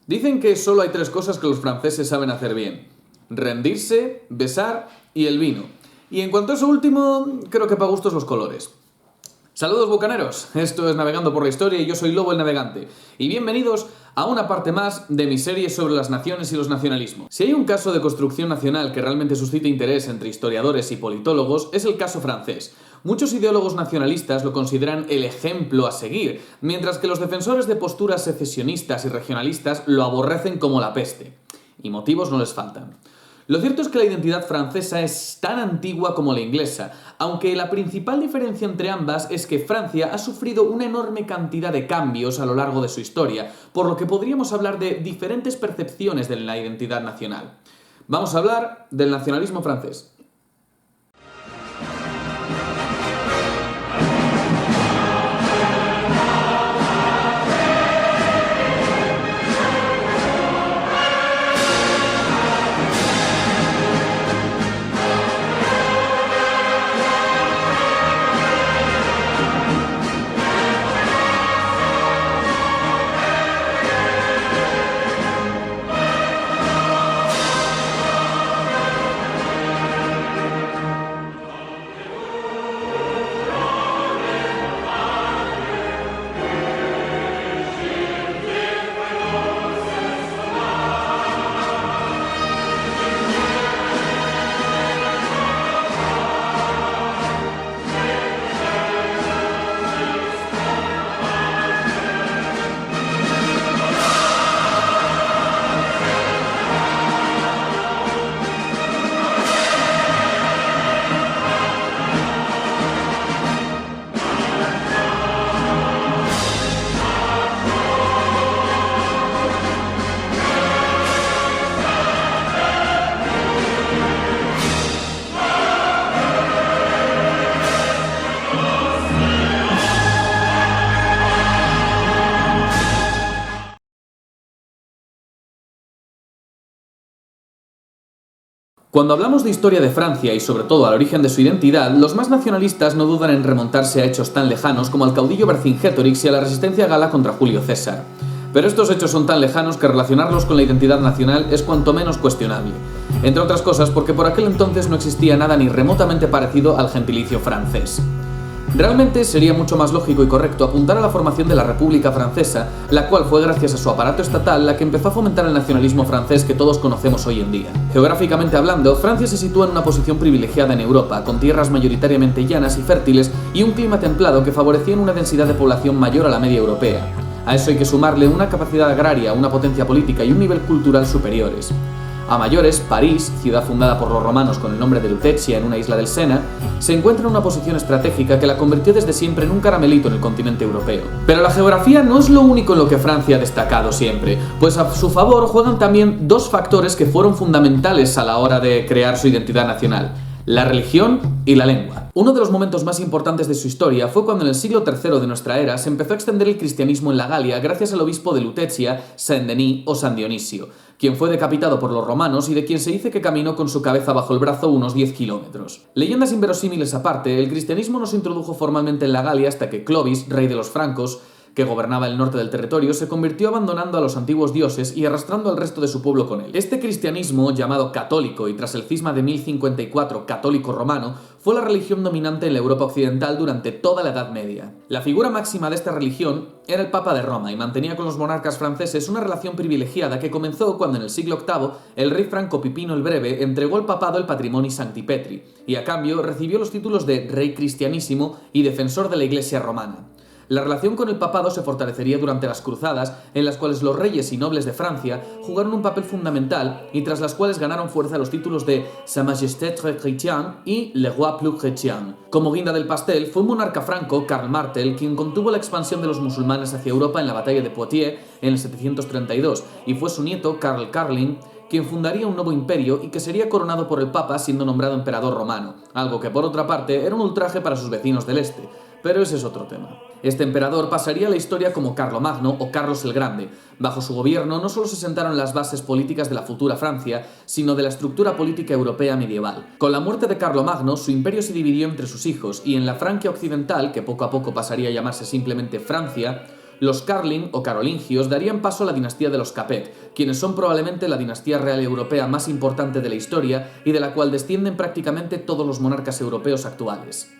Dicen que solo hay tres cosas que los franceses saben hacer bien: rendirse, besar y el vino. Y en cuanto a eso último, creo que para gustos los colores. Saludos bucaneros, esto es Navegando por la Historia y yo soy Lobo el Navegante. Y bienvenidos a una parte más de mi serie sobre las naciones y los nacionalismos. Si hay un caso de construcción nacional que realmente suscita interés entre historiadores y politólogos, es el caso francés. Muchos ideólogos nacionalistas lo consideran el ejemplo a seguir, mientras que los defensores de posturas secesionistas y regionalistas lo aborrecen como la peste. Y motivos no les faltan. Lo cierto es que la identidad francesa es tan antigua como la inglesa, aunque la principal diferencia entre ambas es que Francia ha sufrido una enorme cantidad de cambios a lo largo de su historia, por lo que podríamos hablar de diferentes percepciones de la identidad nacional. Vamos a hablar del nacionalismo francés. Cuando hablamos de historia de Francia y sobre todo al origen de su identidad, los más nacionalistas no dudan en remontarse a hechos tan lejanos como al caudillo Vercingétorix y a la resistencia gala contra Julio César. Pero estos hechos son tan lejanos que relacionarlos con la identidad nacional es cuanto menos cuestionable. Entre otras cosas porque por aquel entonces no existía nada ni remotamente parecido al gentilicio francés. Realmente sería mucho más lógico y correcto apuntar a la formación de la República Francesa, la cual fue gracias a su aparato estatal la que empezó a fomentar el nacionalismo francés que todos conocemos hoy en día. Geográficamente hablando, Francia se sitúa en una posición privilegiada en Europa, con tierras mayoritariamente llanas y fértiles y un clima templado que favorecían una densidad de población mayor a la media europea. A eso hay que sumarle una capacidad agraria, una potencia política y un nivel cultural superiores. A mayores, París, ciudad fundada por los romanos con el nombre de Lutetia en una isla del Sena, se encuentra en una posición estratégica que la convirtió desde siempre en un caramelito en el continente europeo. Pero la geografía no es lo único en lo que Francia ha destacado siempre, pues a su favor juegan también dos factores que fueron fundamentales a la hora de crear su identidad nacional: la religión y la lengua. Uno de los momentos más importantes de su historia fue cuando en el siglo III de nuestra era se empezó a extender el cristianismo en la Galia gracias al obispo de Lutetia, Saint-Denis o San Dionisio, quien fue decapitado por los romanos y de quien se dice que caminó con su cabeza bajo el brazo unos 10 kilómetros. Leyendas inverosímiles aparte, el cristianismo no se introdujo formalmente en la Galia hasta que Clovis, rey de los francos, que gobernaba el norte del territorio, se convirtió abandonando a los antiguos dioses y arrastrando al resto de su pueblo con él. Este cristianismo, llamado católico y tras el cisma de 1054 católico romano, fue la religión dominante en la Europa occidental durante toda la Edad Media. La figura máxima de esta religión era el Papa de Roma y mantenía con los monarcas franceses una relación privilegiada que comenzó cuando en el siglo VIII el rey franco Pipino el Breve entregó al papado el Patrimoni Sancti Petri y a cambio recibió los títulos de Rey Cristianísimo y Defensor de la Iglesia Romana. La relación con el papado se fortalecería durante las cruzadas, en las cuales los reyes y nobles de Francia jugaron un papel fundamental y tras las cuales ganaron fuerza los títulos de Sa Majesté très chrétien y Le Roi plus chrétien. Como guinda del pastel, fue un monarca franco, Karl Martel, quien contuvo la expansión de los musulmanes hacia Europa en la batalla de Poitiers en el 732, y fue su nieto, Karl Karlin, quien fundaría un nuevo imperio y que sería coronado por el Papa siendo nombrado emperador romano, algo que por otra parte era un ultraje para sus vecinos del este, pero ese es otro tema. Este emperador pasaría a la historia como Carlomagno o Carlos el Grande. Bajo su gobierno no solo se sentaron las bases políticas de la futura Francia, sino de la estructura política europea medieval. Con la muerte de Carlomagno, su imperio se dividió entre sus hijos y en la Francia occidental, que poco a poco pasaría a llamarse simplemente Francia, Los Carling o carolingios darían paso a la dinastía de los Capet, quienes son probablemente la dinastía real europea más importante de la historia y de la cual descienden prácticamente todos los monarcas europeos actuales.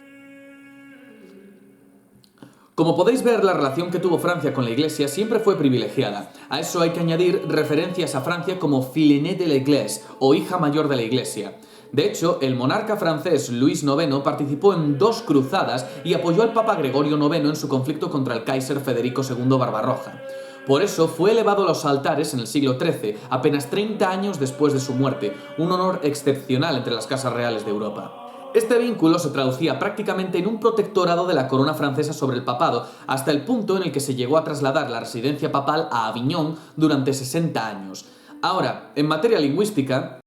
Como podéis ver, la relación que tuvo Francia con la Iglesia siempre fue privilegiada. A eso hay que añadir referencias a Francia como Filene de l'Église, o hija mayor de la Iglesia. De hecho, el monarca francés Luis IX participó en 2 cruzadas y apoyó al Papa Gregorio IX en su conflicto contra el Kaiser Federico II Barbarroja. Por eso fue elevado a los altares en el siglo XIII, apenas 30 años después de su muerte, un honor excepcional entre las casas reales de Europa. Este vínculo se traducía prácticamente en un protectorado de la corona francesa sobre el papado, hasta el punto en el que se llegó a trasladar la residencia papal a Aviñón durante 60 años. Ahora, en materia lingüística,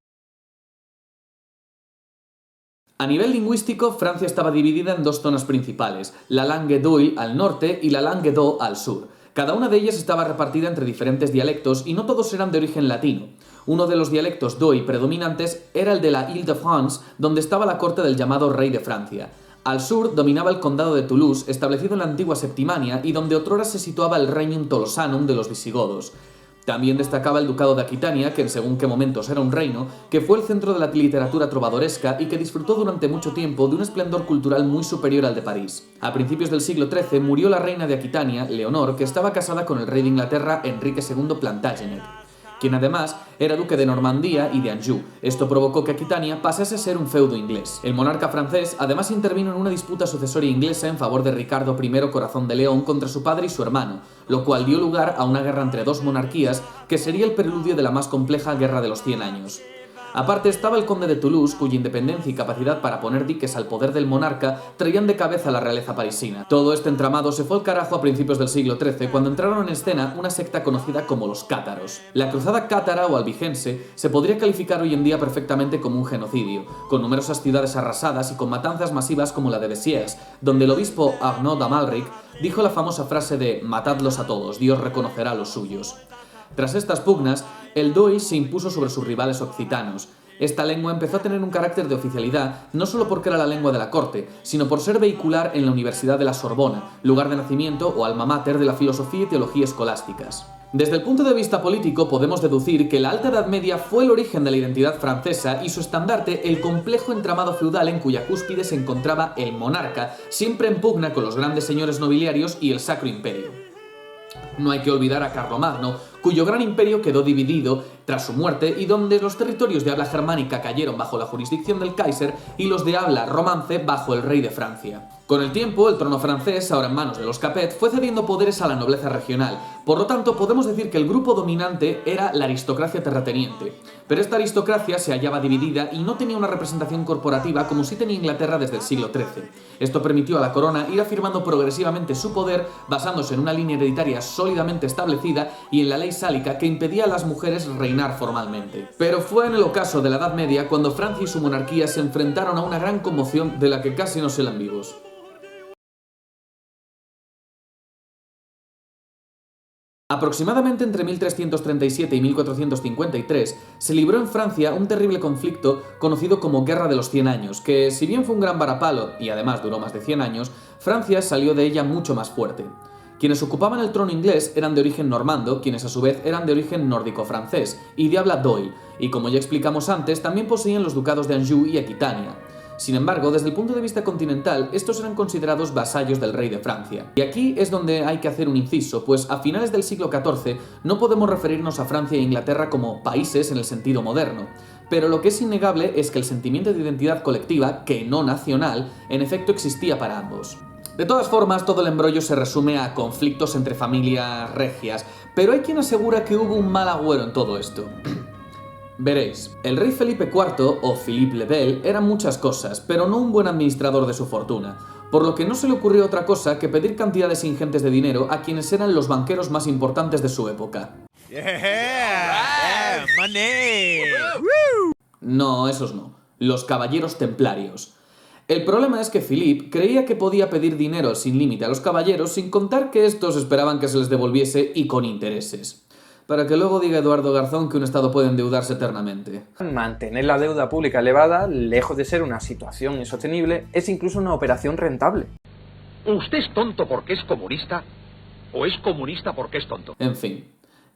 a nivel lingüístico, Francia estaba dividida en 2 zonas principales, la Langue d'Oil al norte y la Langue d'Oc al sur. Cada una de ellas estaba repartida entre diferentes dialectos y no todos eran de origen latino. Uno de los dialectos d'Oil predominantes era el de la Île-de-France, donde estaba la corte del llamado rey de Francia. Al sur dominaba el condado de Toulouse, establecido en la antigua Septimania y donde otrora se situaba el Regnum Tolosanum de los visigodos. También destacaba el ducado de Aquitania, que en según qué momentos era un reino, que fue el centro de la literatura trovadoresca y que disfrutó durante mucho tiempo de un esplendor cultural muy superior al de París. A principios del siglo XIII murió la reina de Aquitania, Leonor, que estaba casada con el rey de Inglaterra, Enrique II Plantagenet, quien además era duque de Normandía y de Anjou. Esto provocó que Aquitania pasase a ser un feudo inglés. El monarca francés además intervino en una disputa sucesoria inglesa en favor de Ricardo I Corazón de León contra su padre y su hermano, lo cual dio lugar a una guerra entre 2 monarquías que sería el preludio de la más compleja Guerra de los 100 años. Aparte estaba el conde de Toulouse, cuya independencia y capacidad para poner diques al poder del monarca traían de cabeza a la realeza parisina. Todo este entramado se fue al carajo a principios del siglo XIII, cuando entraron en escena una secta conocida como los cátaros. La cruzada cátara o albigense se podría calificar hoy en día perfectamente como un genocidio, con numerosas ciudades arrasadas y con matanzas masivas como la de Besiers, donde el obispo Arnaud d'Amalric dijo la famosa frase de «matadlos a todos, Dios reconocerá a los suyos». Tras estas pugnas, el d'Oil se impuso sobre sus rivales occitanos. Esta lengua empezó a tener un carácter de oficialidad no solo porque era la lengua de la corte, sino por ser vehicular en la Universidad de la Sorbona, lugar de nacimiento o alma mater de la filosofía y teología escolásticas. Desde el punto de vista político podemos deducir que la Alta Edad Media fue el origen de la identidad francesa y su estandarte el complejo entramado feudal en cuya cúspide se encontraba el monarca, siempre en pugna con los grandes señores nobiliarios y el Sacro Imperio. No hay que olvidar a Carlomagno, cuyo gran imperio quedó dividido tras su muerte y donde los territorios de habla germánica cayeron bajo la jurisdicción del Kaiser y los de habla romance bajo el rey de Francia. Con el tiempo, el trono francés, ahora en manos de los Capet, fue cediendo poderes a la nobleza regional. Por lo tanto, podemos decir que el grupo dominante era la aristocracia terrateniente. Pero esta aristocracia se hallaba dividida y no tenía una representación corporativa como sí tenía Inglaterra desde el siglo XIII. Esto permitió a la corona ir afirmando progresivamente su poder basándose en una línea hereditaria sólidamente establecida y en la ley sálica que impedía a las mujeres reinar formalmente. Pero fue en el ocaso de la Edad Media cuando Francia y su monarquía se enfrentaron a una gran conmoción de la que casi no salen vivos. Aproximadamente entre 1337 y 1453 se libró en Francia un terrible conflicto conocido como Guerra de los 100 años, que si bien fue un gran varapalo y además duró más de 100 años, Francia salió de ella mucho más fuerte. Quienes ocupaban el trono inglés eran de origen normando, quienes a su vez eran de origen nórdico-francés y de habla d'Oil, y como ya explicamos antes, también poseían los ducados de Anjou y Aquitania. Sin embargo, desde el punto de vista continental, estos eran considerados vasallos del rey de Francia. Y aquí es donde hay que hacer un inciso, pues a finales del siglo XIV no podemos referirnos a Francia e Inglaterra como países en el sentido moderno. Pero lo que es innegable es que el sentimiento de identidad colectiva, que no nacional, en efecto existía para ambos. De todas formas, todo el embrollo se resume a conflictos entre familias regias, pero hay quien asegura que hubo un mal agüero en todo esto. Veréis, el rey Felipe IV, o Philippe le Bel, era muchas cosas, pero no un buen administrador de su fortuna, por lo que no se le ocurrió otra cosa que pedir cantidades ingentes de dinero a quienes eran los banqueros más importantes de su época. Yeah, money. No, esos no, los caballeros templarios. El problema es que Philippe creía que podía pedir dinero sin límite a los caballeros sin contar que estos esperaban que se les devolviese y con intereses. Para que luego diga Eduardo Garzón que un Estado puede endeudarse eternamente. Mantener la deuda pública elevada, lejos de ser una situación insostenible, es incluso una operación rentable. ¿Usted es tonto porque es comunista? o es comunista porque es tonto. En fin.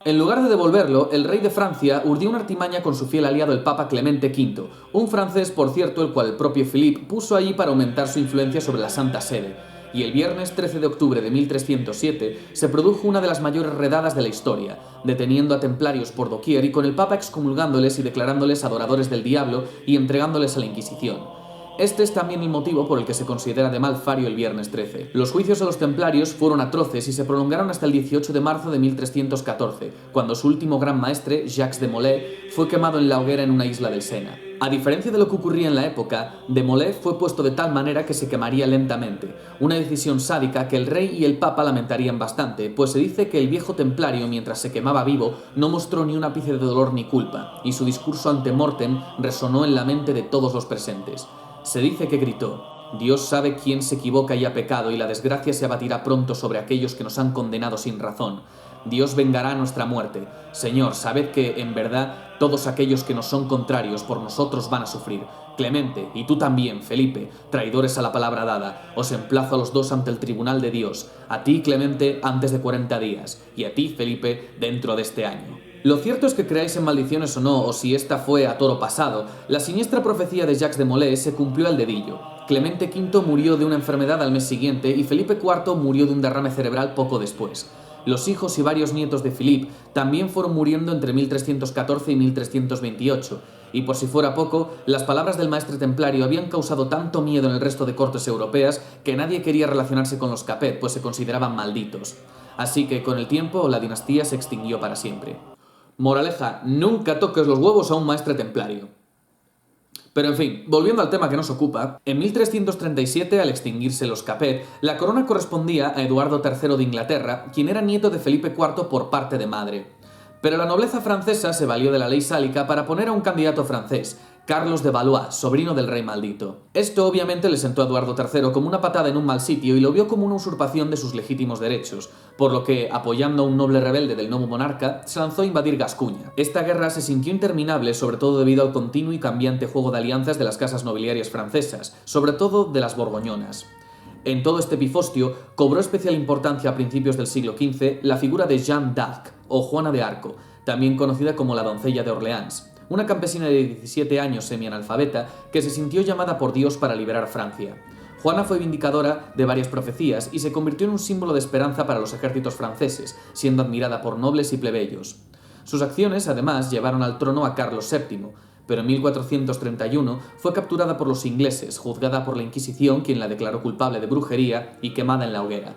En lugar de devolverlo, el rey de Francia urdió una artimaña con su fiel aliado el Papa Clemente V, un francés, por cierto, el cual el propio Philippe puso allí para aumentar su influencia sobre la Santa Sede. Y el viernes 13 de octubre de 1307 se produjo una de las mayores redadas de la historia, deteniendo a templarios por doquier y con el Papa excomulgándoles y declarándoles adoradores del diablo y entregándoles a la Inquisición. Este es también el motivo por el que se considera de mal fario el viernes 13. Los juicios a los templarios fueron atroces y se prolongaron hasta el 18 de marzo de 1314, cuando su último gran maestre, Jacques de Molay, fue quemado en la hoguera en una isla del Sena. A diferencia de lo que ocurría en la época, de Molay fue puesto de tal manera que se quemaría lentamente, una decisión sádica que el rey y el papa lamentarían bastante, pues se dice que el viejo templario, mientras se quemaba vivo, no mostró ni un ápice de dolor ni culpa, y su discurso ante mortem resonó en la mente de todos los presentes. Se dice que gritó: Dios sabe quién se equivoca y ha pecado, y la desgracia se abatirá pronto sobre aquellos que nos han condenado sin razón. Dios vengará nuestra muerte. Señor, sabed que, en verdad, todos aquellos que nos son contrarios por nosotros van a sufrir. Clemente, y tú también, Felipe, traidores a la palabra dada, os emplazo a los dos ante el tribunal de Dios, a ti, Clemente, antes de 40 días, y a ti, Felipe, dentro de este año. Lo cierto es que creáis en maldiciones o no, o si esta fue a toro pasado, la siniestra profecía de Jacques de Molay se cumplió al dedillo. Clemente V murió de una enfermedad al mes siguiente y Felipe IV murió de un derrame cerebral poco después. Los hijos y varios nietos de Philippe también fueron muriendo entre 1314 y 1328, y por si fuera poco, las palabras del maestre templario habían causado tanto miedo en el resto de cortes europeas que nadie quería relacionarse con los Capet, pues se consideraban malditos. Así que con el tiempo la dinastía se extinguió para siempre. Moraleja, nunca toques los huevos a un maestre templario. Pero en fin, volviendo al tema que nos ocupa, en 1337, al extinguirse los Capet, la corona correspondía a Eduardo III de Inglaterra, quien era nieto de Felipe IV por parte de madre. Pero la nobleza francesa se valió de la ley sálica para poner a un candidato francés, Carlos de Valois, sobrino del rey maldito. Esto obviamente le sentó a Eduardo III como una patada en un mal sitio y lo vio como una usurpación de sus legítimos derechos, por lo que, apoyando a un noble rebelde del nuevo monarca, se lanzó a invadir Gascuña. Esta guerra se sintió interminable, sobre todo debido al continuo y cambiante juego de alianzas de las casas nobiliarias francesas, sobre todo de las borgoñonas. En todo este pifostio cobró especial importancia a principios del siglo XV la figura de Jeanne d'Arc, o Juana de Arco, también conocida como la doncella de Orleans, una campesina de 17 años semianalfabeta que se sintió llamada por Dios para liberar Francia. Juana fue vindicadora de varias profecías y se convirtió en un símbolo de esperanza para los ejércitos franceses, siendo admirada por nobles y plebeyos. Sus acciones, además, llevaron al trono a Carlos VII, pero en 1431 fue capturada por los ingleses, juzgada por la Inquisición, quien la declaró culpable de brujería y quemada en la hoguera.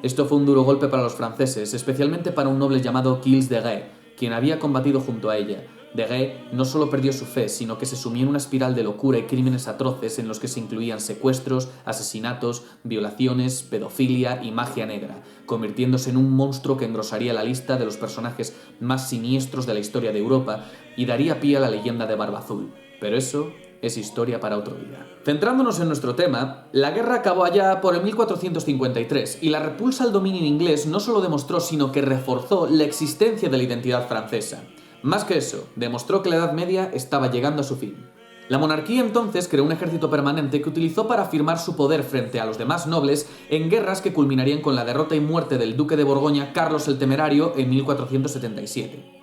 Esto fue un duro golpe para los franceses, especialmente para un noble llamado Gilles de Rais, quien había combatido junto a ella. De Rais no solo perdió su fe, sino que se sumió en una espiral de locura y crímenes atroces en los que se incluían secuestros, asesinatos, violaciones, pedofilia y magia negra, convirtiéndose en un monstruo que engrosaría la lista de los personajes más siniestros de la historia de Europa y daría pie a la leyenda de Barba Azul. Pero eso es historia para otro día. Centrándonos en nuestro tema, la guerra acabó allá por el 1453 y la repulsa al dominio inglés no solo demostró, sino que reforzó la existencia de la identidad francesa. Más que eso, demostró que la Edad Media estaba llegando a su fin. La monarquía entonces creó un ejército permanente que utilizó para afirmar su poder frente a los demás nobles en guerras que culminarían con la derrota y muerte del duque de Borgoña Carlos el Temerario en 1477.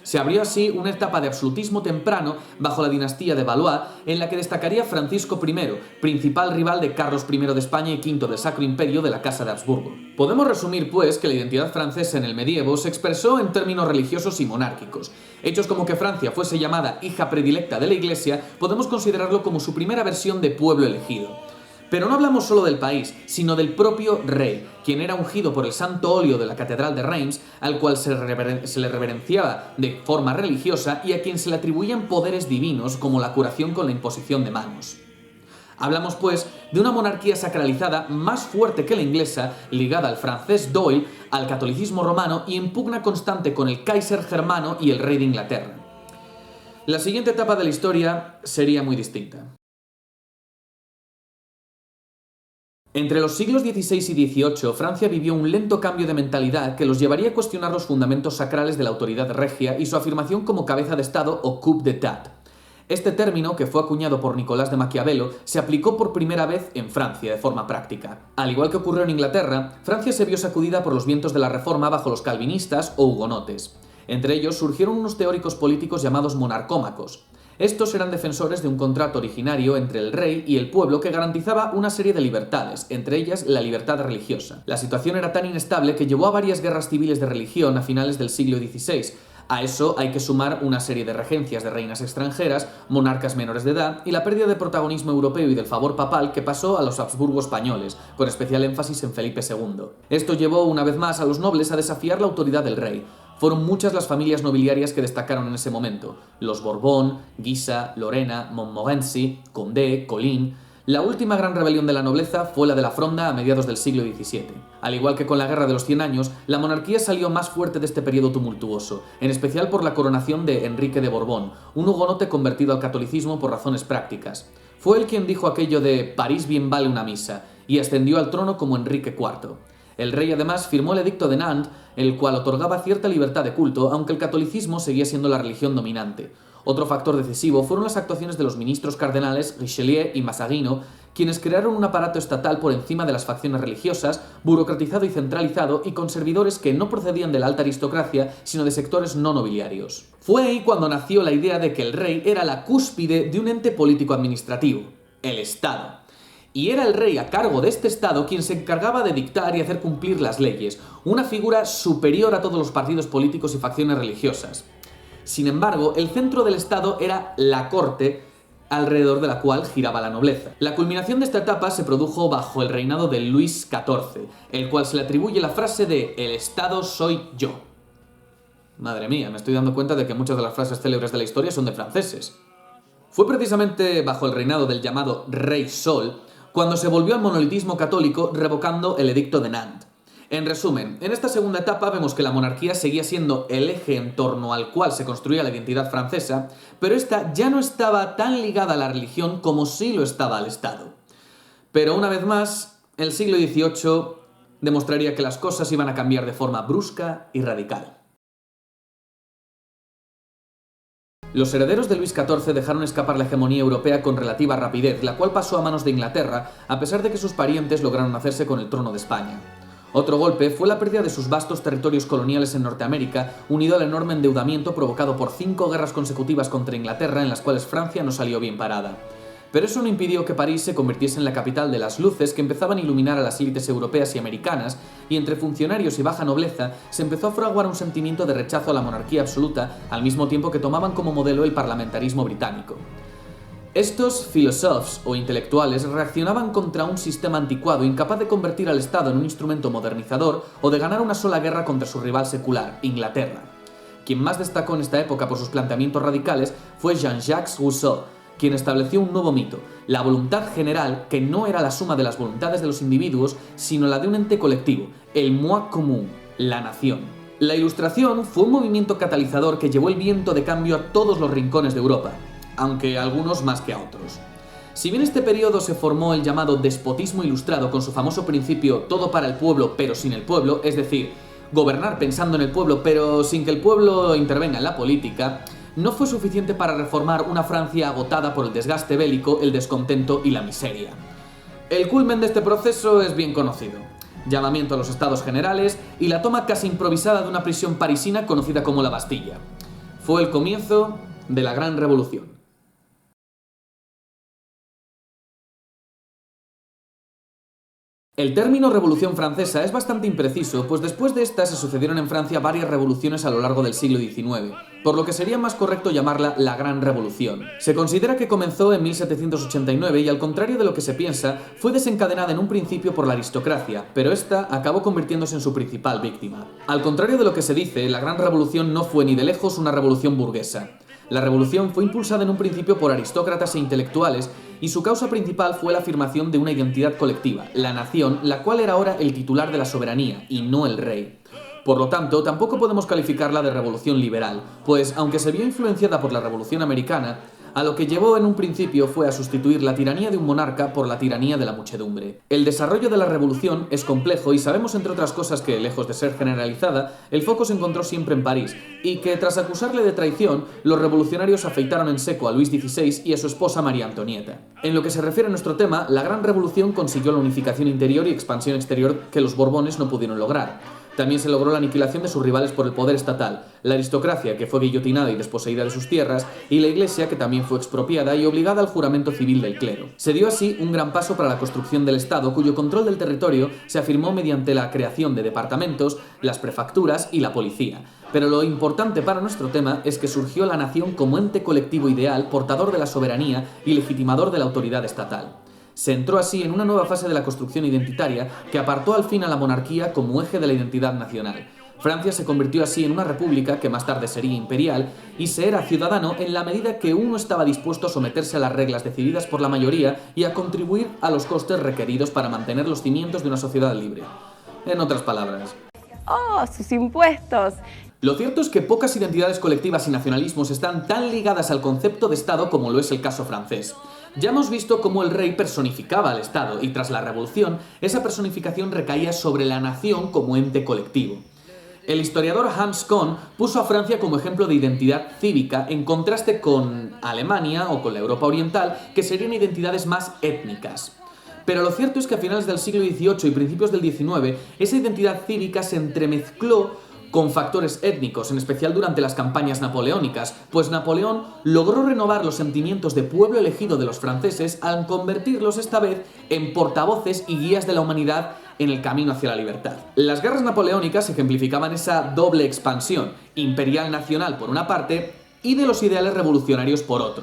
Se abrió así una etapa de absolutismo temprano bajo la dinastía de Valois, en la que destacaría Francisco I, principal rival de Carlos I de España y V del Sacro Imperio de la Casa de Habsburgo. Podemos resumir, pues, que la identidad francesa en el medievo se expresó en términos religiosos y monárquicos. Hechos como que Francia fuese llamada hija predilecta de la Iglesia, podemos considerarlo como su primera versión de pueblo elegido. Pero no hablamos solo del país, sino del propio rey, quien era ungido por el santo óleo de la Catedral de Reims, al cual se le reverenciaba de forma religiosa y a quien se le atribuían poderes divinos como la curación con la imposición de manos. Hablamos, pues, de una monarquía sacralizada más fuerte que la inglesa, ligada al francés Doyle, al catolicismo romano y en pugna constante con el Kaiser germano y el rey de Inglaterra. La siguiente etapa de la historia sería muy distinta. Entre los siglos XVI y XVIII, Francia vivió un lento cambio de mentalidad que los llevaría a cuestionar los fundamentos sacrales de la autoridad regia y su afirmación como cabeza de Estado o coup d'état. Este término, que fue acuñado por Nicolás de Maquiavelo, se aplicó por primera vez en Francia de forma práctica. Al igual que ocurrió en Inglaterra, Francia se vio sacudida por los vientos de la Reforma bajo los calvinistas o hugonotes. Entre ellos surgieron unos teóricos políticos llamados monarcómacos. Estos eran defensores de un contrato originario entre el rey y el pueblo que garantizaba una serie de libertades, entre ellas la libertad religiosa. La situación era tan inestable que llevó a varias guerras civiles de religión a finales del siglo XVI. A eso hay que sumar una serie de regencias de reinas extranjeras, monarcas menores de edad y la pérdida de protagonismo europeo y del favor papal que pasó a los Habsburgo españoles, con especial énfasis en Felipe II. Esto llevó una vez más a los nobles a desafiar la autoridad del rey. Fueron muchas las familias nobiliarias que destacaron en ese momento: los Borbón, Guisa, Lorena, Montmorency, Condé, Colín. La última gran rebelión de la nobleza fue la de la Fronda a mediados del siglo XVII. Al igual que con la Guerra de los 100 años, la monarquía salió más fuerte de este periodo tumultuoso, en especial por la coronación de Enrique de Borbón, un hugonote convertido al catolicismo por razones prácticas. Fue él quien dijo aquello de «París bien vale una misa», y ascendió al trono como Enrique IV. El rey además firmó el Edicto de Nantes, el cual otorgaba cierta libertad de culto, aunque el catolicismo seguía siendo la religión dominante. Otro factor decisivo fueron las actuaciones de los ministros cardenales Richelieu y Mazarin, quienes crearon un aparato estatal por encima de las facciones religiosas, burocratizado y centralizado, y con servidores que no procedían de la alta aristocracia, sino de sectores no nobiliarios. Fue ahí cuando nació la idea de que el rey era la cúspide de un ente político-administrativo, el Estado. Y era el rey a cargo de este Estado quien se encargaba de dictar y hacer cumplir las leyes, una figura superior a todos los partidos políticos y facciones religiosas. Sin embargo, el centro del Estado era la corte, alrededor de la cual giraba la nobleza. La culminación de esta etapa se produjo bajo el reinado de Luis XIV, el cual se le atribuye la frase de «El Estado soy yo». Madre mía, me estoy dando cuenta de que muchas de las frases célebres de la historia son de franceses. Fue precisamente bajo el reinado del llamado Rey Sol cuando se volvió al monolitismo católico revocando el Edicto de Nantes. En resumen, en esta segunda etapa vemos que la monarquía seguía siendo el eje en torno al cual se construía la identidad francesa, pero esta ya no estaba tan ligada a la religión como sí lo estaba al Estado. Pero una vez más, el siglo XVIII demostraría que las cosas iban a cambiar de forma brusca y radical. Los herederos de Luis XIV dejaron escapar la hegemonía europea con relativa rapidez, la cual pasó a manos de Inglaterra, a pesar de que sus parientes lograron hacerse con el trono de España. Otro golpe fue la pérdida de sus vastos territorios coloniales en Norteamérica, unido al enorme endeudamiento provocado por 5 guerras consecutivas contra Inglaterra en las cuales Francia no salió bien parada. Pero eso no impidió que París se convirtiese en la capital de las luces que empezaban a iluminar a las élites europeas y americanas, y entre funcionarios y baja nobleza se empezó a fraguar un sentimiento de rechazo a la monarquía absoluta, al mismo tiempo que tomaban como modelo el parlamentarismo británico. Estos filósofos o intelectuales reaccionaban contra un sistema anticuado incapaz de convertir al Estado en un instrumento modernizador o de ganar una sola guerra contra su rival secular, Inglaterra. Quien más destacó en esta época por sus planteamientos radicales fue Jean-Jacques Rousseau, quien estableció un nuevo mito, la voluntad general, que no era la suma de las voluntades de los individuos, sino la de un ente colectivo, el moi commun, la nación. La Ilustración fue un movimiento catalizador que llevó el viento de cambio a todos los rincones de Europa, aunque algunos más que a otros. Si bien este periodo se formó el llamado despotismo ilustrado con su famoso principio todo para el pueblo pero sin el pueblo, es decir, gobernar pensando en el pueblo pero sin que el pueblo intervenga en la política, no fue suficiente para reformar una Francia agotada por el desgaste bélico, el descontento y la miseria. El culmen de este proceso es bien conocido: llamamiento a los Estados Generales y la toma casi improvisada de una prisión parisina conocida como la Bastilla. Fue el comienzo de la Gran Revolución. El término Revolución Francesa es bastante impreciso, pues después de esta se sucedieron en Francia varias revoluciones a lo largo del siglo XIX, por lo que sería más correcto llamarla la Gran Revolución. Se considera que comenzó en 1789 y, al contrario de lo que se piensa, fue desencadenada en un principio por la aristocracia, pero esta acabó convirtiéndose en su principal víctima. Al contrario de lo que se dice, la Gran Revolución no fue ni de lejos una revolución burguesa. La revolución fue impulsada en un principio por aristócratas e intelectuales, y su causa principal fue la afirmación de una identidad colectiva, la nación, la cual era ahora el titular de la soberanía, y no el rey. Por lo tanto, tampoco podemos calificarla de revolución liberal, pues, aunque se vio influenciada por la Revolución Americana, a lo que llevó en un principio fue a sustituir la tiranía de un monarca por la tiranía de la muchedumbre. El desarrollo de la revolución es complejo y sabemos entre otras cosas que, lejos de ser generalizada, el foco se encontró siempre en París y que, tras acusarle de traición, los revolucionarios afeitaron en seco a Luis XVI y a su esposa María Antonieta. En lo que se refiere a nuestro tema, la Gran Revolución consiguió la unificación interior y expansión exterior que los Borbones no pudieron lograr. También se logró la aniquilación de sus rivales por el poder estatal, la aristocracia, que fue guillotinada y desposeída de sus tierras, y la Iglesia, que también fue expropiada y obligada al juramento civil del clero. Se dio así un gran paso para la construcción del Estado, cuyo control del territorio se afirmó mediante la creación de departamentos, las prefecturas y la policía. Pero lo importante para nuestro tema es que surgió la nación como ente colectivo ideal, portador de la soberanía y legitimador de la autoridad estatal. Se entró así en una nueva fase de la construcción identitaria que apartó al fin a la monarquía como eje de la identidad nacional. Francia se convirtió así en una república que más tarde sería imperial y se era ciudadano en la medida que uno estaba dispuesto a someterse a las reglas decididas por la mayoría y a contribuir a los costes requeridos para mantener los cimientos de una sociedad libre. En otras palabras... ¡Oh, sus impuestos! Lo cierto es que pocas identidades colectivas y nacionalismos están tan ligadas al concepto de Estado como lo es el caso francés. Ya hemos visto cómo el rey personificaba al Estado y tras la Revolución, esa personificación recaía sobre la nación como ente colectivo. El historiador Hans Kohn puso a Francia como ejemplo de identidad cívica en contraste con Alemania o con la Europa Oriental, que serían identidades más étnicas. Pero lo cierto es que a finales del siglo XVIII y principios del XIX, esa identidad cívica se entremezcló con factores étnicos, en especial durante las campañas napoleónicas, pues Napoleón logró renovar los sentimientos de pueblo elegido de los franceses al convertirlos esta vez en portavoces y guías de la humanidad en el camino hacia la libertad. Las guerras napoleónicas ejemplificaban esa doble expansión, imperial nacional por una parte y de los ideales revolucionarios por otro.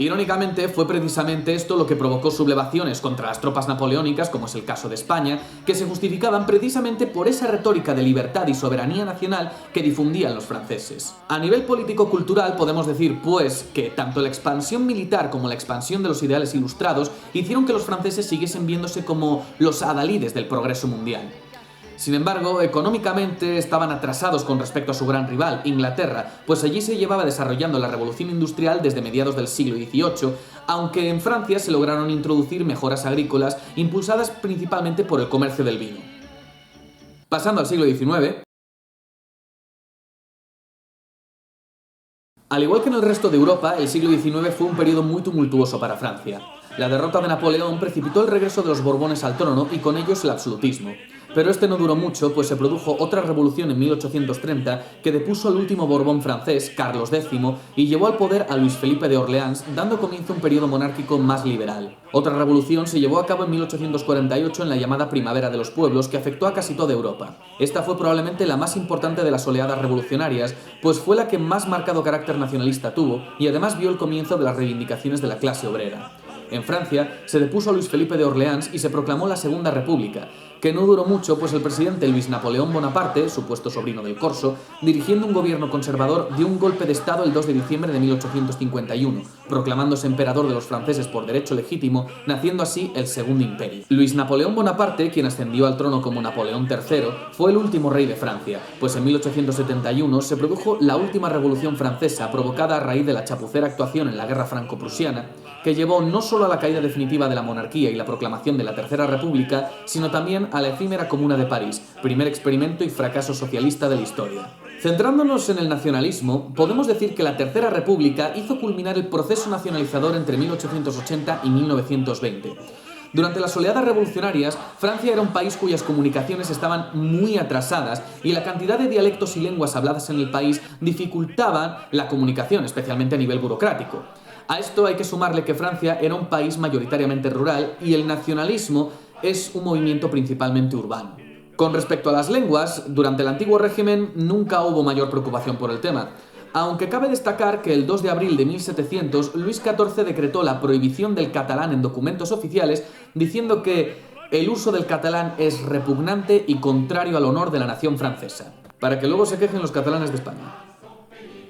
Irónicamente, fue precisamente esto lo que provocó sublevaciones contra las tropas napoleónicas, como es el caso de España, que se justificaban precisamente por esa retórica de libertad y soberanía nacional que difundían los franceses. A nivel político-cultural podemos decir, pues, que tanto la expansión militar como la expansión de los ideales ilustrados hicieron que los franceses siguiesen viéndose como los adalides del progreso mundial. Sin embargo, económicamente estaban atrasados con respecto a su gran rival, Inglaterra, pues allí se llevaba desarrollando la revolución industrial desde mediados del siglo XVIII, aunque en Francia se lograron introducir mejoras agrícolas impulsadas principalmente por el comercio del vino. Pasando al siglo XIX, al igual que en el resto de Europa, el siglo XIX fue un periodo muy tumultuoso para Francia. La derrota de Napoleón precipitó el regreso de los Borbones al trono y con ellos el absolutismo. Pero este no duró mucho, pues se produjo otra revolución en 1830 que depuso al último Borbón francés, Carlos X, y llevó al poder a Luis Felipe de Orleans, dando comienzo a un periodo monárquico más liberal. Otra revolución se llevó a cabo en 1848 en la llamada Primavera de los Pueblos, que afectó a casi toda Europa. Esta fue probablemente la más importante de las oleadas revolucionarias, pues fue la que más marcado carácter nacionalista tuvo y además vio el comienzo de las reivindicaciones de la clase obrera. En Francia se depuso a Luis Felipe de Orleans y se proclamó la Segunda República, que no duró mucho, pues el presidente Luis Napoleón Bonaparte, supuesto sobrino del Corso, dirigiendo un gobierno conservador, dio un golpe de estado el 2 de diciembre de 1851, proclamándose emperador de los franceses por derecho legítimo, naciendo así el Segundo Imperio. Luis Napoleón Bonaparte, quien ascendió al trono como Napoleón III, fue el último rey de Francia, pues en 1871 se produjo la última revolución francesa provocada a raíz de la chapucera actuación en la Guerra Franco-Prusiana, que llevó no solo a la caída definitiva de la monarquía y la proclamación de la Tercera República, sino también a la efímera Comuna de París, primer experimento y fracaso socialista de la historia. Centrándonos en el nacionalismo, podemos decir que la Tercera República hizo culminar el proceso nacionalizador entre 1880 y 1920. Durante las oleadas revolucionarias, Francia era un país cuyas comunicaciones estaban muy atrasadas y la cantidad de dialectos y lenguas habladas en el país dificultaban la comunicación, especialmente a nivel burocrático. A esto hay que sumarle que Francia era un país mayoritariamente rural y el nacionalismo es un movimiento principalmente urbano. Con respecto a las lenguas, durante el antiguo régimen nunca hubo mayor preocupación por el tema, aunque cabe destacar que el 2 de abril de 1700 Luis XIV decretó la prohibición del catalán en documentos oficiales, diciendo que el uso del catalán es repugnante y contrario al honor de la nación francesa, para que luego se quejen los catalanes de España.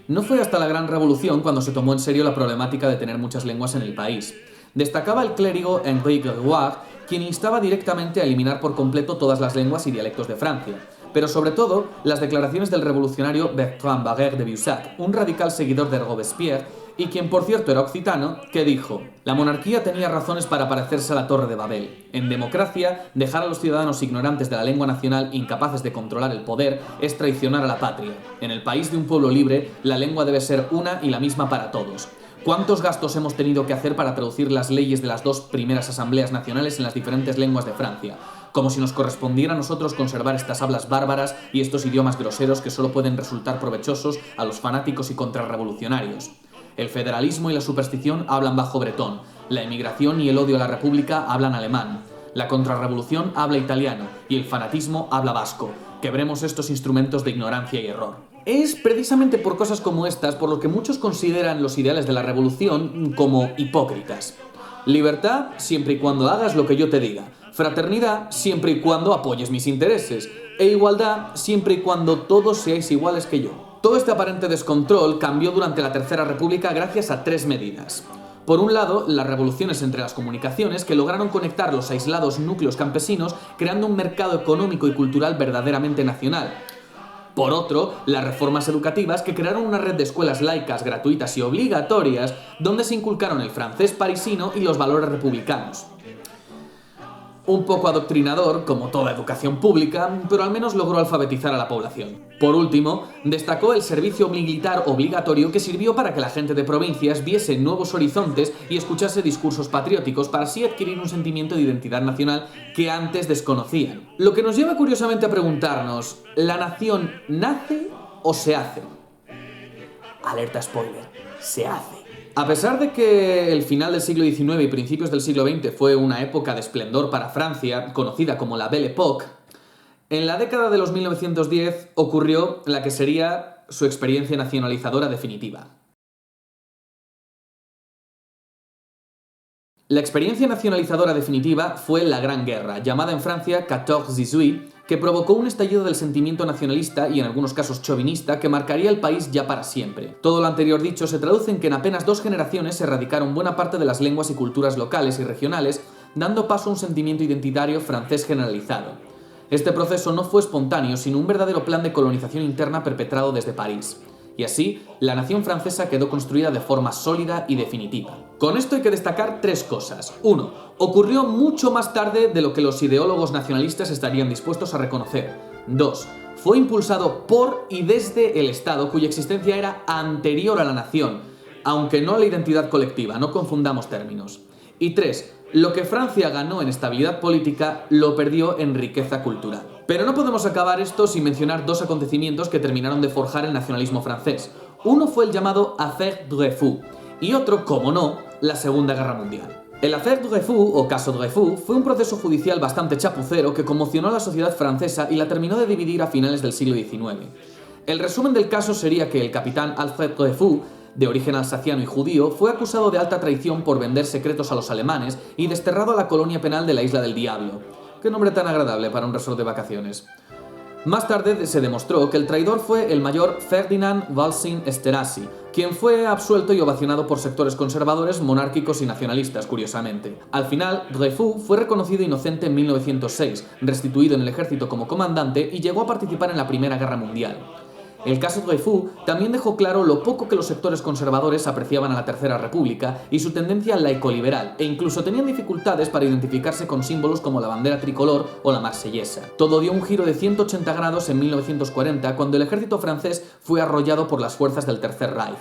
No fue hasta la Gran Revolución cuando se tomó en serio la problemática de tener muchas lenguas en el país. Destacaba el clérigo Henri Grégoire, quien instaba directamente a eliminar por completo todas las lenguas y dialectos de Francia, pero sobre todo las declaraciones del revolucionario Bertrand Barrère de Bussac, un radical seguidor de Robespierre, y quien por cierto era occitano, que dijo: la monarquía tenía razones para parecerse a la Torre de Babel. En democracia, dejar a los ciudadanos ignorantes de la lengua nacional, incapaces de controlar el poder, es traicionar a la patria. En el país de un pueblo libre, la lengua debe ser una y la misma para todos. ¿Cuántos gastos hemos tenido que hacer para traducir las leyes de las dos primeras asambleas nacionales en las diferentes lenguas de Francia? Como si nos correspondiera a nosotros conservar estas hablas bárbaras y estos idiomas groseros que solo pueden resultar provechosos a los fanáticos y contrarrevolucionarios. El federalismo y la superstición hablan bajo bretón, la emigración y el odio a la república hablan alemán, la contrarrevolución habla italiano y el fanatismo habla vasco. Quebremos estos instrumentos de ignorancia y error. Es precisamente por cosas como estas por lo que muchos consideran los ideales de la revolución como hipócritas. Libertad siempre y cuando hagas lo que yo te diga. Fraternidad siempre y cuando apoyes mis intereses. E igualdad siempre y cuando todos seáis iguales que yo. Todo este aparente descontrol cambió durante la Tercera República gracias a tres medidas. Por un lado, las revoluciones entre las comunicaciones que lograron conectar los aislados núcleos campesinos creando un mercado económico y cultural verdaderamente nacional. Por otro, las reformas educativas que crearon una red de escuelas laicas, gratuitas y obligatorias donde se inculcaron el francés parisino y los valores republicanos. Un poco adoctrinador, como toda educación pública, pero al menos logró alfabetizar a la población. Por último, destacó el servicio militar obligatorio que sirvió para que la gente de provincias viese nuevos horizontes y escuchase discursos patrióticos para así adquirir un sentimiento de identidad nacional que antes desconocían. Lo que nos lleva curiosamente a preguntarnos, ¿la nación nace o se hace? Alerta spoiler, se hace. A pesar de que el final del siglo XIX y principios del siglo XX fue una época de esplendor para Francia, conocida como la Belle Époque, en la década de los 1910 ocurrió la que sería su experiencia nacionalizadora definitiva. La experiencia nacionalizadora definitiva fue la Gran Guerra, llamada en Francia 14-18, que provocó un estallido del sentimiento nacionalista y en algunos casos chauvinista que marcaría el país ya para siempre. Todo lo anterior dicho se traduce en que en apenas 2 generaciones se erradicaron buena parte de las lenguas y culturas locales y regionales, dando paso a un sentimiento identitario francés generalizado. Este proceso no fue espontáneo, sino un verdadero plan de colonización interna perpetrado desde París. Y así, la nación francesa quedó construida de forma sólida y definitiva. Con esto hay que destacar 3 cosas. 1. Ocurrió mucho más tarde de lo que los ideólogos nacionalistas estarían dispuestos a reconocer. 2. Fue impulsado por y desde el Estado, cuya existencia era anterior a la nación, aunque no a la identidad colectiva, no confundamos términos. Y 3. Lo que Francia ganó en estabilidad política, lo perdió en riqueza cultural. Pero no podemos acabar esto sin mencionar 2 acontecimientos que terminaron de forjar el nacionalismo francés. Uno fue el llamado Affaire Dreyfus y otro, como no, la Segunda Guerra Mundial. El Affaire Dreyfus, o caso Dreyfus, fue un proceso judicial bastante chapucero que conmocionó a la sociedad francesa y la terminó de dividir a finales del siglo XIX. El resumen del caso sería que el capitán Alfred Dreyfus, de origen alsaciano y judío, fue acusado de alta traición por vender secretos a los alemanes y desterrado a la colonia penal de la Isla del Diablo. Qué nombre tan agradable para un resort de vacaciones. Más tarde se demostró que el traidor fue el mayor Ferdinand Walsin-Esterhazy, quien fue absuelto y ovacionado por sectores conservadores, monárquicos y nacionalistas, curiosamente. Al final, Dreyfus fue reconocido inocente en 1906, restituido en el ejército como comandante y llegó a participar en la Primera Guerra Mundial. El caso Dreyfus también dejó claro lo poco que los sectores conservadores apreciaban a la Tercera República y su tendencia laico-liberal, e incluso tenían dificultades para identificarse con símbolos como la bandera tricolor o la marsellesa. Todo dio un giro de 180 grados en 1940, cuando el ejército francés fue arrollado por las fuerzas del Tercer Reich.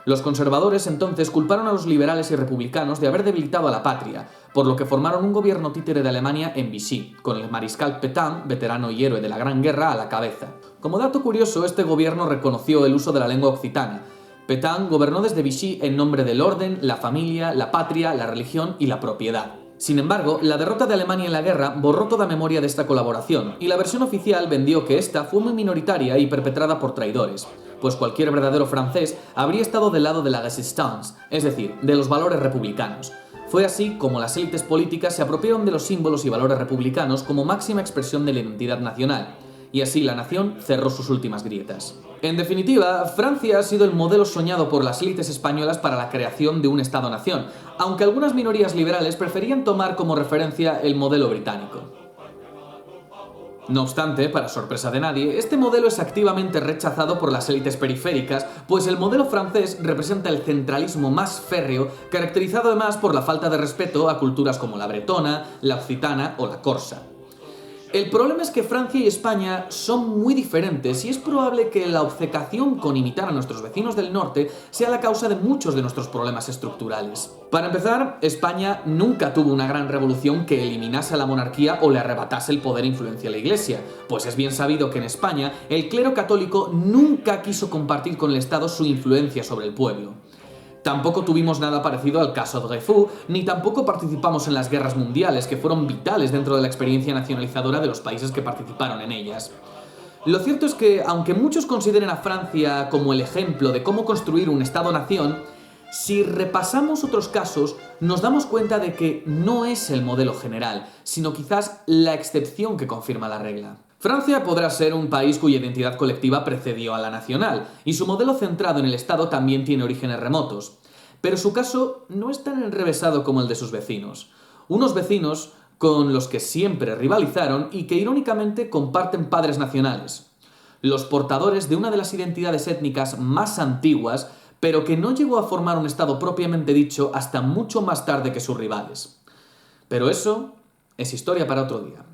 Los conservadores entonces culparon a los liberales y republicanos de haber debilitado a la patria, por lo que formaron un gobierno títere de Alemania en Vichy, con el mariscal Pétain, veterano y héroe de la Gran Guerra, a la cabeza. Como dato curioso, este gobierno reconoció el uso de la lengua occitana. Pétain gobernó desde Vichy en nombre del orden, la familia, la patria, la religión y la propiedad. Sin embargo, la derrota de Alemania en la guerra borró toda memoria de esta colaboración, y la versión oficial vendió que esta fue muy minoritaria y perpetrada por traidores, pues cualquier verdadero francés habría estado del lado de la résistance, es decir, de los valores republicanos. Fue así como las élites políticas se apropiaron de los símbolos y valores republicanos como máxima expresión de la identidad nacional, y así la nación cerró sus últimas grietas. En definitiva, Francia ha sido el modelo soñado por las élites españolas para la creación de un Estado-nación, aunque algunas minorías liberales preferían tomar como referencia el modelo británico. No obstante, para sorpresa de nadie, este modelo es activamente rechazado por las élites periféricas, pues el modelo francés representa el centralismo más férreo, caracterizado además por la falta de respeto a culturas como la bretona, la occitana o la corsa. El problema es que Francia y España son muy diferentes y es probable que la obcecación con imitar a nuestros vecinos del norte sea la causa de muchos de nuestros problemas estructurales. Para empezar, España nunca tuvo una gran revolución que eliminase a la monarquía o le arrebatase el poder e influencia a la Iglesia, pues es bien sabido que en España el clero católico nunca quiso compartir con el Estado su influencia sobre el pueblo. Tampoco tuvimos nada parecido al caso Dreyfus, ni tampoco participamos en las guerras mundiales, que fueron vitales dentro de la experiencia nacionalizadora de los países que participaron en ellas. Lo cierto es que, aunque muchos consideren a Francia como el ejemplo de cómo construir un Estado-nación, si repasamos otros casos, nos damos cuenta de que no es el modelo general, sino quizás la excepción que confirma la regla. Francia podrá ser un país cuya identidad colectiva precedió a la nacional, y su modelo centrado en el Estado también tiene orígenes remotos. Pero su caso no es tan enrevesado como el de sus vecinos. Unos vecinos con los que siempre rivalizaron y que irónicamente comparten padres nacionales. Los portadores de una de las identidades étnicas más antiguas, pero que no llegó a formar un Estado propiamente dicho hasta mucho más tarde que sus rivales. Pero eso es historia para otro día.